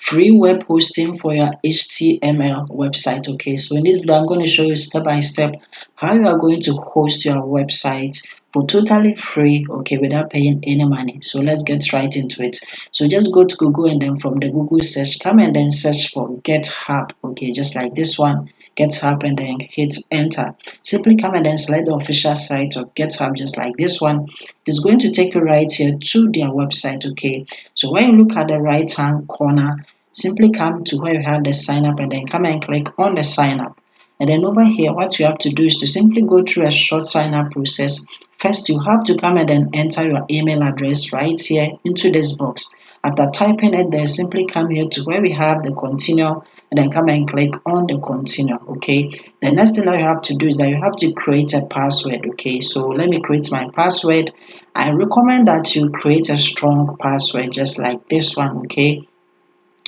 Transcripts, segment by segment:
free web hosting for your HTML website. Okay, so in this video I'm going to show you step by step how you are going to host your website for totally free, okay, without paying any money. So let's get right into it. So just go to Google, and then from the Google search, come and then search for GitHub, okay, just like this one, GitHub, and then hit enter. Simply come and then select the official site of GitHub, just like this one. It is going to take you right here to their website, okay. So when you look at the right hand corner, simply come to where you have the sign up, and then come and click on the sign up. And then over here, what you have to do is to simply go through a short sign up process. First, you have to come and then enter your email address right here into this box. After typing it there, simply come here to where we have the continue, and then come and click on the continue. Okay, the next thing that you have to do is that you have to create a password. Okay, so let me create my password. I recommend that you create a strong password just like this one. Okay,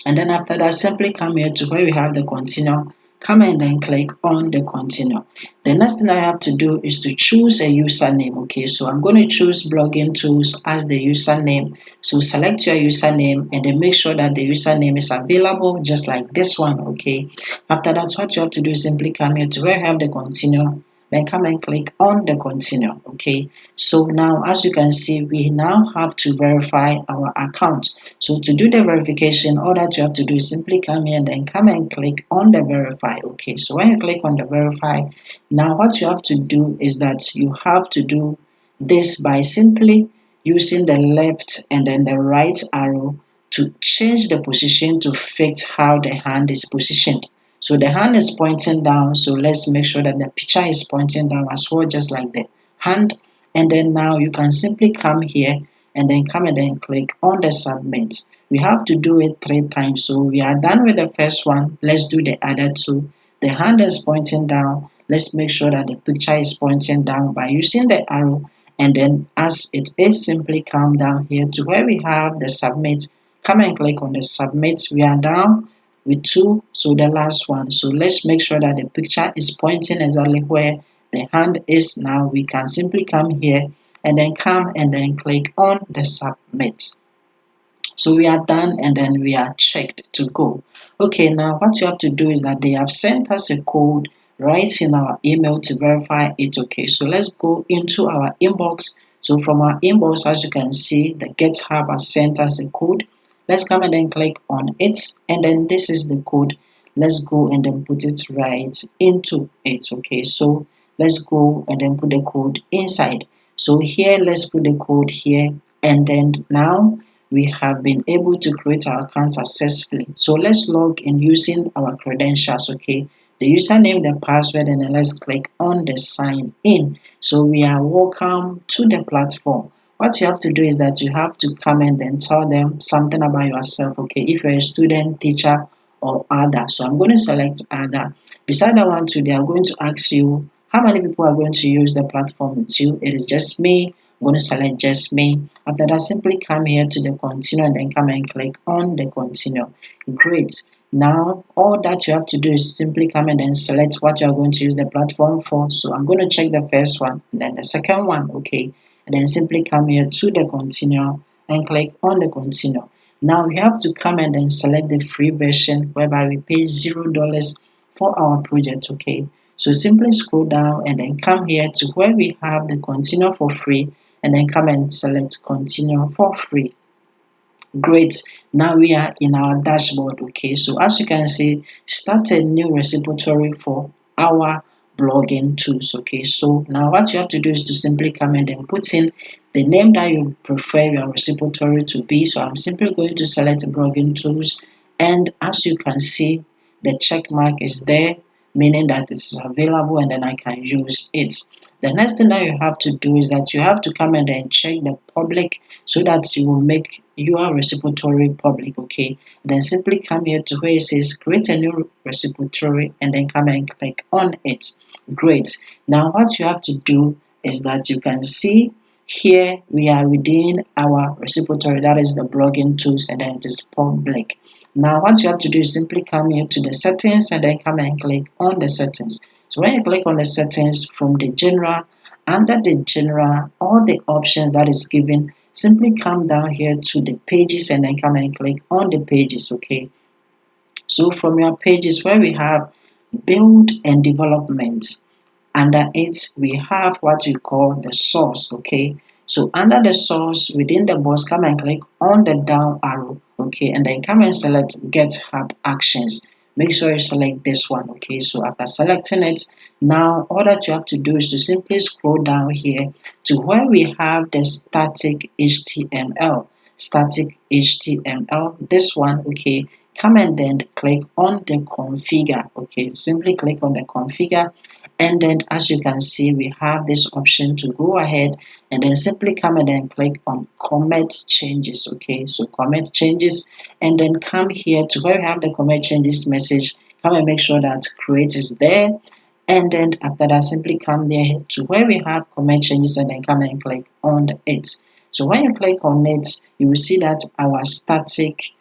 and then after that, simply come here to where we have the continue. Come and then click on the continue. The next thing I have to do is to choose a username. Okay, so I'm going to choose Blogging Tools as the username. So select your username, and then make sure that the username is available just like this one. Okay, after that, what you have to do is simply come here to where you have the continue, then come and click on the continue. Okay, so now as you can see, we now have to verify our account. So to do the verification, all that you have to do is simply come here and then come and click on the verify. Okay, so when you click on the verify, now what you have to do is that you have to do this by simply using the left and then the right arrow to change the position to fit how the hand is positioned. So the hand is pointing down, so let's make sure that the picture is pointing down as well, just like the hand. And then now you can simply come here and then come and then click on the submit. We have to do it 3 times. So we are done with the first one. Let's do the other two. The hand is pointing down. Let's make sure that the picture is pointing down by using the arrow. And then as it is, simply come down here to where we have the submit. Come and click on the submit. We are down with 2, so the last one. So let's make sure that the picture is pointing exactly where the hand is. Now we can simply come here and then come and then click on the submit. So we are done, and then we are checked to go. Okay, now what you have to do is that they have sent us a code right in our email to verify it. Okay, so let's go into our inbox. So from our inbox, as you can see, the GitHub has sent us a code. Let's come and then click on it, and then this is the code. Let's go and then put it right into it. Okay, so let's go and then put the code inside. So here, let's put the code here, and then now we have been able to create our account successfully. So let's log in using our credentials. Okay, the username, the password, and then let's click on the sign in. So we are welcome to the platform. What you have to do is that you have to come and then tell them something about yourself. Okay, if you're a student, teacher, or other. So I'm going to select other. Beside that one too, they are going to ask you how many people are going to use the platform with you. It is just me. I'm going to select just me. After that, simply come here to the continue, and then come and click on the continue. Great. Now, all that you have to do is simply come and then select what you are going to use the platform for. So I'm going to check the first one, and then the second one, okay. And then simply come here to the continue and click on the continue. Now we have to come and then select the free version, whereby we pay $0 for our project, okay. So simply scroll down and then come here to where we have the continue for free, and then come and select continue for free. Great. Now we are in our dashboard. Okay, so as you can see, start a new repository for our blogging tools. Okay, so now what you have to do is to simply come and then put in the name that you prefer your repository to be. So I'm simply going to select blogging tools, and as you can see, the check mark is there, meaning that it's available and then I can use it. The next thing that you have to do is that you have to come and then check the public, so that you will make your repository public. Okay, then simply come here to where it says create a new repository, and then come and click on it. Great. Now what you have to do is that you can see here we are within our repository, that is the blogging tools, and then it is public. Now what you have to do is simply come here to the settings, and then come and click on the settings. So when you click on the settings, from the general, under the general, all the options that is given, simply come down here to the pages, and then come and click on the pages. Okay, So from your pages where we have build and development, under it we have what we call the source. Okay, so under the source within the box, come and click on the down arrow. Okay, and then come and select GitHub Actions. Make sure you select this one. Okay, so after selecting it, now all that you have to do is to simply scroll down here to where we have the static HTML. Static HTML, this one. Okay, come and then click on the configure. Okay, simply click on the configure, and then as you can see we have this option to go ahead and then simply come and then click on commit changes. Okay, so commit changes, and then come here to where we have the commit changes message. Come and make sure that create is there, and then after that simply come there to where we have commit changes and then come and click on it. So when you click on it, you will see that our static.yml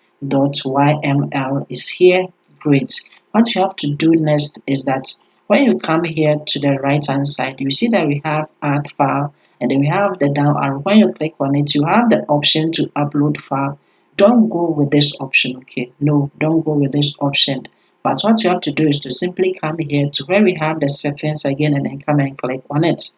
is here. Great. What you have to do next is that when you come here to the right hand side, you see that we have add file, and then we have the down arrow. When you click on it, you have the option to upload file. Don't go with this option. Okay, no, don't go with this option. But what you have to do is to simply come here to where we have the settings again, and then come and click on it.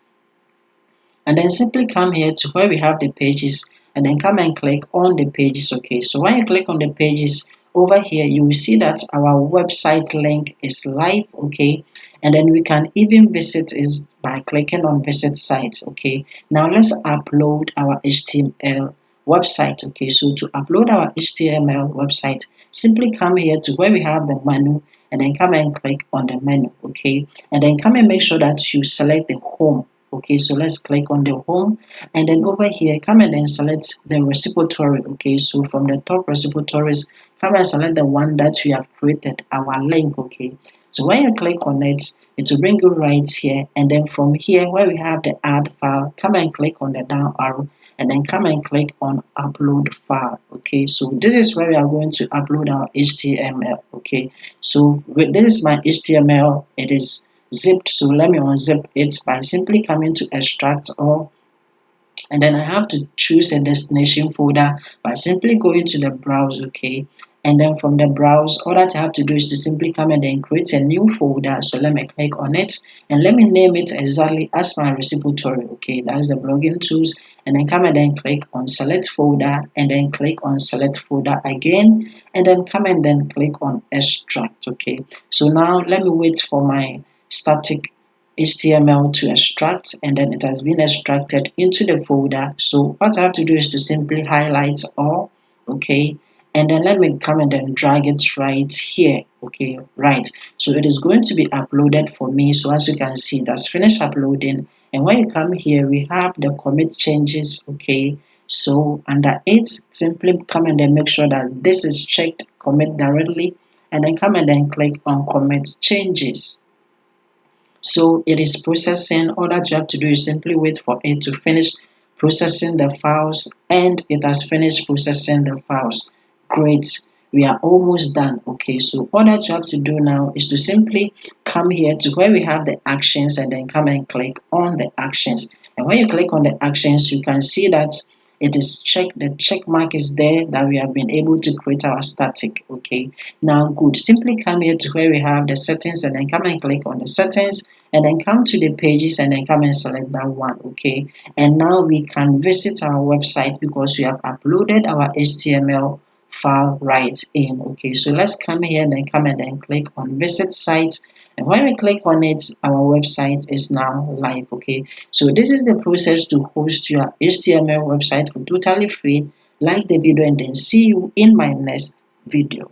And then simply come here to where we have the pages, and then come and click on the pages. Okay, so when you click on the pages over here, you will see that our website link is live. Okay, and then we can even visit is by clicking on visit site. Okay, now let's upload our HTML website. Okay, so to upload our HTML website, simply come here to where we have the menu, and then come and click on the menu. Okay, and then come and make sure that you select the home. Okay, so let's click on the home, and then over here come and then select the repository. Okay, so from the top repositories, come and select the one that we have created, our link. Okay, so when you click on it, it will bring you right here, and then from here where we have the add file, come and click on the down arrow, and then come and click on upload file. Okay, so this is where we are going to upload our HTML. Okay, so this is my HTML. It is zipped, so let me unzip it by simply coming to extract all, and then I have to choose a destination folder by simply going to the browse. Okay, and then from the browse, all that I have to do is to simply come and then create a new folder. So let me click on it, and let me name it exactly as my repository. Okay, that's the blogging tools, and then come and then click on select folder, and then click on select folder again, and then come and then click on extract. Okay, so now let me wait for my static HTML to extract, and then it has been extracted into the folder. So what I have to do is to simply highlight all. Okay, and then let me come and then drag it right here. Okay, right, so it is going to be uploaded for me. So as you can see, that's finished uploading, and when you come here we have the commit changes. Okay, so under it, simply come and then make sure that this is checked, commit directly, and then come and then click on commit changes. So it is processing. All that you have to do is simply wait for it to finish processing the files, and it has finished processing the files. Great, we are almost done. Okay, so all that you have to do now is to simply come here to where we have the actions, and then come and click on the actions. And when you click on the actions, you can see that it is checked, the check mark is there that we have been able to create our static. Okay, now good, simply come here to where we have the settings, and then come and click on the settings, and then come to the pages, and then come and select that one. Okay, and now we can visit our website because we have uploaded our HTML file right in. Okay, so let's come here and then come and then click on visit site, and when we click on it, our website is now live. Okay, so this is the process to host your HTML website for totally free. Like the video, and then see you in my next video.